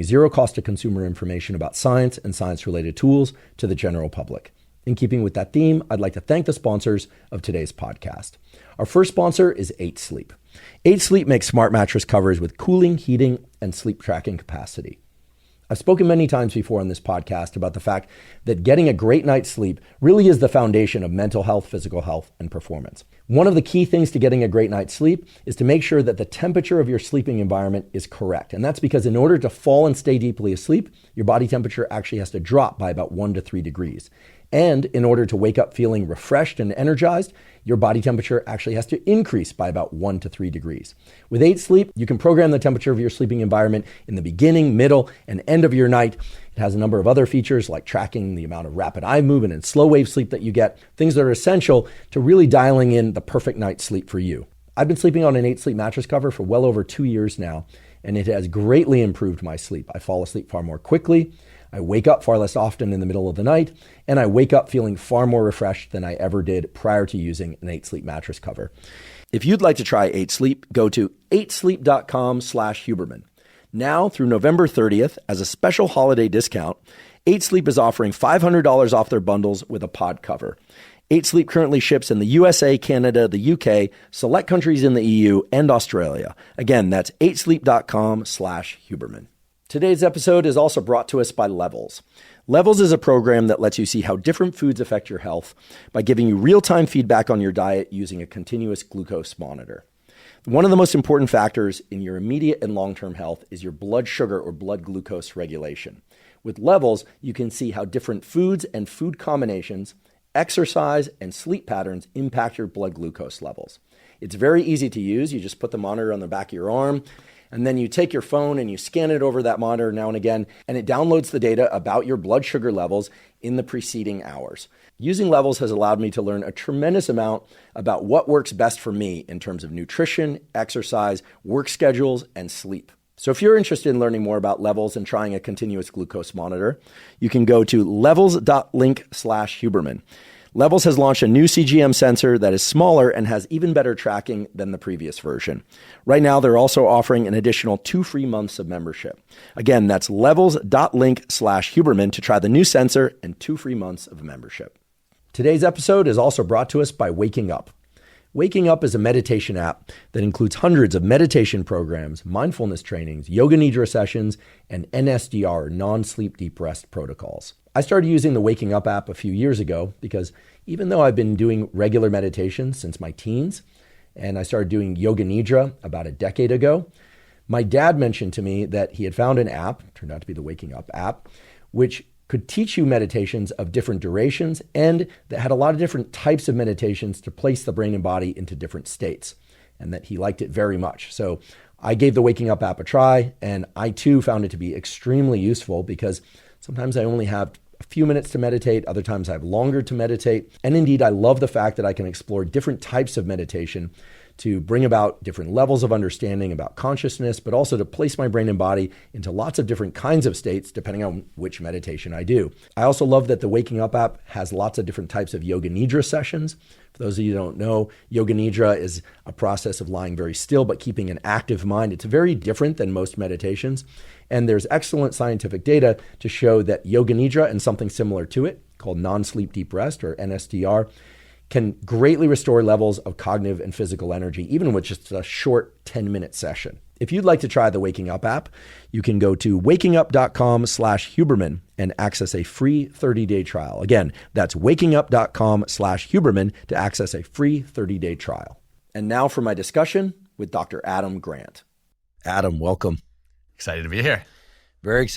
zero cost to consumer information about science and science-related tools to the general public. In keeping with that theme, I'd like to thank the sponsors of today's podcast. Our first sponsor is 8 Sleep. 8 Sleep makes smart mattress covers with cooling, heating, and sleep tracking capacity. I've spoken many times before on this podcast about the fact that getting a great night's sleep really is the foundation of mental health, physical health, and performance. One of the key things to getting a great night's sleep is to make sure that the temperature of your sleeping environment is correct. And that's because in order to fall and stay deeply asleep, your body temperature actually has to drop by about 1 to 3 degrees. And in order to wake up feeling refreshed and energized, your body temperature actually has to increase by about 1 to 3 degrees. With 8 Sleep, you can program the temperature of your sleeping environment in the beginning, middle, and end of your night. It has a number of other features like tracking the amount of rapid eye movement and slow wave sleep that you get, things that are essential to really dialing in the perfect night's sleep for you. I've been sleeping on an 8 Sleep mattress cover for well over 2 years now, and it has greatly improved my sleep. I fall asleep far more quickly. I wake up far less often in the middle of the night, and I wake up feeling far more refreshed than I ever did prior to using an 8 Sleep mattress cover. If you'd like to try 8 Sleep, go to 8sleep.com/Huberman. Now through November 30th, as a special holiday discount, 8 Sleep is offering $500 off their bundles with a pod cover. 8 Sleep currently ships in the USA, Canada, the UK, select countries in the EU, and Australia. Again, that's 8sleep.com/Huberman. Today's episode is also brought to us by Levels. Levels is a program that lets you see how different foods affect your health by giving you real-time feedback on your diet using a continuous glucose monitor. One of the most important factors in your immediate and long-term health is your blood sugar or blood glucose regulation. With Levels, you can see how different foods and food combinations, exercise, and sleep patterns impact your blood glucose levels. It's very easy to use. You just put the monitor on the back of your arm, and then you take your phone and you scan it over that monitor now and again, and it downloads the data about your blood sugar levels in the preceding hours. Using Levels has allowed me to learn a tremendous amount about what works best for me in terms of nutrition, exercise, work schedules, and sleep. So if you're interested in learning more about Levels and trying a continuous glucose monitor, you can go to levels.link/Huberman. Levels has launched a new CGM sensor that is smaller and has even better tracking than the previous version. Right now, they're also offering an additional 2 free months of membership. Again, that's levels.link/Huberman to try the new sensor and 2 free months of membership. Today's episode is also brought to us by Waking Up. Waking Up is a meditation app that includes hundreds of meditation programs, mindfulness trainings, yoga nidra sessions, and NSDR, non-sleep deep rest protocols. I started using the Waking Up app a few years ago because even though I've been doing regular meditation since my teens, and I started doing yoga nidra about a decade ago, my dad mentioned to me that he had found an app, turned out to be the Waking Up app, which could teach you meditations of different durations and that had a lot of different types of meditations to place the brain and body into different states, and that he liked it very much. So I gave the Waking Up app a try, and I too found it to be extremely useful because sometimes I only have a few minutes to meditate, other times I have longer to meditate. And indeed, I love the fact that I can explore different types of meditation to bring about different levels of understanding about consciousness, but also to place my brain and body into lots of different kinds of states depending on which meditation I do. I also love that the Waking Up app has lots of different types of yoga nidra sessions. For those of you who don't know, yoga nidra is a process of lying very still but keeping an active mind. It's very different than most meditations. And there's excellent scientific data to show that yoga nidra and something similar to it, called non-sleep deep rest or NSDR, can greatly restore levels of cognitive and physical energy, even with just a short 10-minute session. If you'd like to try the Waking Up app, you can go to wakingup.com/Huberman and access a free 30-day trial. Again, that's wakingup.com/Huberman to access a free 30-day trial. And now for my discussion with Dr. Adam Grant. Adam, welcome. Excited to be here. Very excited.